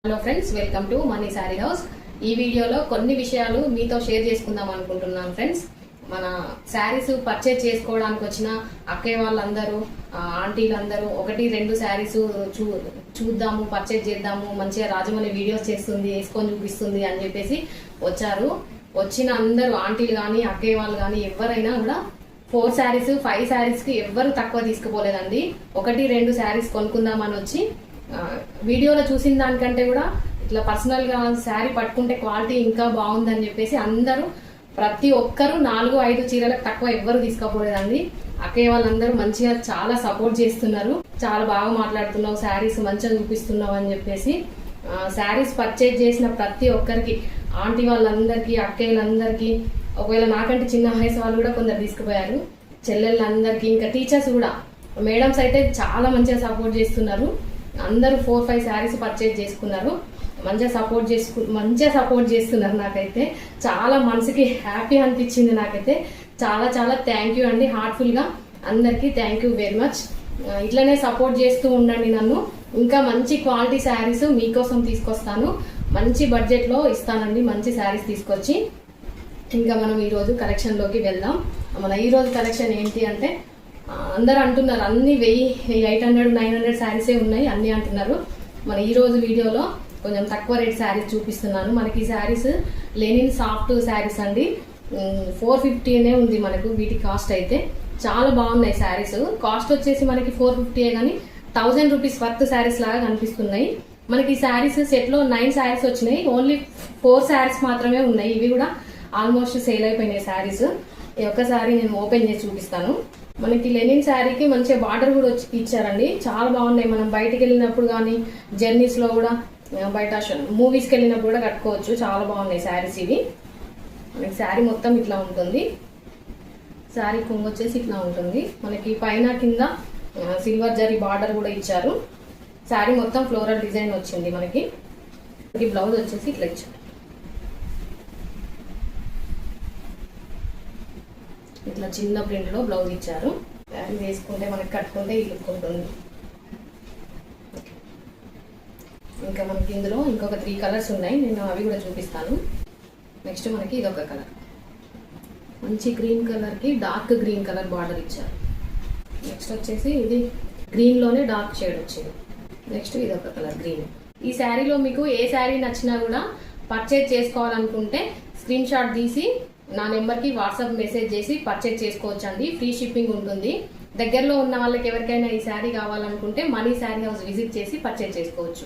Hello friends, welcome to money sari house. ఈ వీడియోలో కొన్ని విషయాలు మీతో షేర్ చేసుకుందాం అనుకుంటున్నాను ఫ్రెండ్స్. మన శారీస్ పర్చేజ్ చేసుకోవడానికి వచ్చిన అక్కయ్య వాళ్ళందరూ, ఆంటీలందరూ ఒకటి రెండు శారీస్ చూద్దాము, పర్చేజ్ చేద్దాము, మంచిగా రాజమణి వీడియోస్ చేస్తుంది, వేసుకొని చూపిస్తుంది అని చెప్పేసి వచ్చారు. వచ్చిన అందరూ ఆంటీలు కానీ అక్కయ్య వాళ్ళు కానీ ఎవరైనా కూడా 4 శారీస్ 5 శారీస్కి ఎవ్వరు తక్కువ తీసుకుపోలేదండి. ఒకటి రెండు శారీస్ కొనుక్కుందామని వచ్చి వీడియోలో చూసిన దానికంటే కూడా ఇట్లా పర్సనల్గా శారీ పట్టుకుంటే క్వాలిటీ ఇంకా బాగుందని చెప్పేసి అందరూ ప్రతి ఒక్కరు 4-5 చీరలకు తక్కువ ఎవ్వరు తీసుకోపోలేదండి. అక్కయ్య వాళ్ళందరూ మంచిగా చాలా సపోర్ట్ చేస్తున్నారు. చాలా బాగా మాట్లాడుతున్నావు, శారీస్ మంచిగా చూపిస్తున్నావు అని చెప్పేసి శారీస్ పర్చేజ్ చేసిన ప్రతి ఒక్కరికి, ఆంటీ వాళ్ళందరికీ, అక్కయ్యలందరికీ, ఒకవేళ నాకంటే చిన్న వయసు వాళ్ళు కూడా కొందరు తీసుకుపోయారు, చెల్లెళ్ళందరికీ, ఇంకా టీచర్స్ కూడా, మేడమ్స్ అయితే చాలా మంచిగా సపోర్ట్ చేస్తున్నారు. అందరూ 4-5 శారీస్ పర్చేజ్ చేసుకున్నారు. మంచిగా సపోర్ట్ చేస్తున్నారు. నాకైతే చాలా మనసుకి హ్యాపీ అనిపించింది. నాకైతే చాలా చాలా థ్యాంక్ యూ అండి, హార్ట్ఫుల్గా అందరికీ థ్యాంక్ యూ వెరీ మచ్. ఇట్లనే సపోర్ట్ చేస్తూ ఉండండి నన్ను. ఇంకా మంచి క్వాలిటీ శారీస్ మీకోసం తీసుకొస్తాను, మంచి బడ్జెట్లో ఇస్తానండి, మంచి శారీస్ తీసుకొచ్చి. ఇంకా మనం ఈరోజు కలెక్షన్లోకి వెళ్దాం. మన ఈరోజు కలెక్షన్ ఏంటి అంటే, అందరూ అంటున్నారు అన్ని 1000-800-900 శారీసే ఉన్నాయి అన్ని అంటున్నారు. మన ఈరోజు వీడియోలో కొంచెం తక్కువ రేట్ శారీస్ చూపిస్తున్నాను. మనకి ఈ శారీస్ లెనిన్ సాఫ్ట్ శారీస్ అండి. 450 ఉంది మనకు వీటి కాస్ట్. అయితే చాలా బాగున్నాయి శారీస్. కాస్ట్ వచ్చేసి మనకి 450 కానీ 1000 రూపీస్ వర్త్ శారీస్ లాగా కనిపిస్తున్నాయి. మనకి ఈ శారీస్ సెట్లో 9 శారీస్ వచ్చినాయి, ఓన్లీ 4 శారీస్ మాత్రమే ఉన్నాయి. ఇవి కూడా ఆల్మోస్ట్ సేల్ అయిపోయినాయి శారీస్. ఈ ఒక్క శారీ నేను ఓపెన్ చేసి చూపిస్తాను. మనకి లెనిన్ శారీకి మంచిగా బార్డర్ కూడా ఇచ్చారండి, చాలా బాగున్నాయి. మనం బయటికి వెళ్ళినప్పుడు కానీ జర్నీస్లో కూడా, బయట మూవీస్కి వెళ్ళినప్పుడు కూడా కట్టుకోవచ్చు. చాలా బాగున్నాయి శారీస్ ఇవి. మనకి శారీ మొత్తం ఇట్లా ఉంటుంది. శారీ కొంగు వచ్చేసి ఇట్లా ఉంటుంది. మనకి పైన కింద సిల్వర్ జరీ బార్డర్ కూడా ఇచ్చారు. శారీ మొత్తం ఫ్లోరల్ డిజైన్ వచ్చింది. మనకి బ్లౌజ్ వచ్చేసి ఇట్లా ఇచ్చారు. ఇట్లా చిన్న ప్రింట్ లో బ్లౌజ్ ఇచ్చారు. శారీ వేసుకుంటే మనకి కట్టుకుంటే ఈ లుక్ ఉంటుంది. ఇంకా మనకి ఇందులో ఇంకొక 3 కలర్స్ ఉన్నాయి, నేను అవి కూడా చూపిస్తాను. నెక్స్ట్ మనకి ఇదొక కలర్, మంచి గ్రీన్ కలర్ కి డార్క్ గ్రీన్ కలర్ బార్డర్ ఇచ్చారు. నెక్స్ట్ వచ్చేసి ఇది గ్రీన్ లోనే డార్క్ షేడ్ వచ్చింది. నెక్స్ట్ ఇదొక కలర్ గ్రీన్. ఈ శారీలో మీకు ఏ శారీ నచ్చినా కూడా పర్చేజ్ చేసుకోవాలనుకుంటే స్క్రీన్ షాట్ తీసి నా నెంబర్కి వాట్సాప్ మెసేజ్ చేసి పర్చేజ్ చేసుకోవచ్చు అండి. ఫ్రీ షిప్పింగ్ ఉంటుంది. దగ్గరలో ఉన్న వాళ్ళకి ఎవరికైనా ఈ శారీ కావాలనుకుంటే మనీ శారీ హౌస్ విజిట్ చేసి పర్చేజ్ చేసుకోవచ్చు.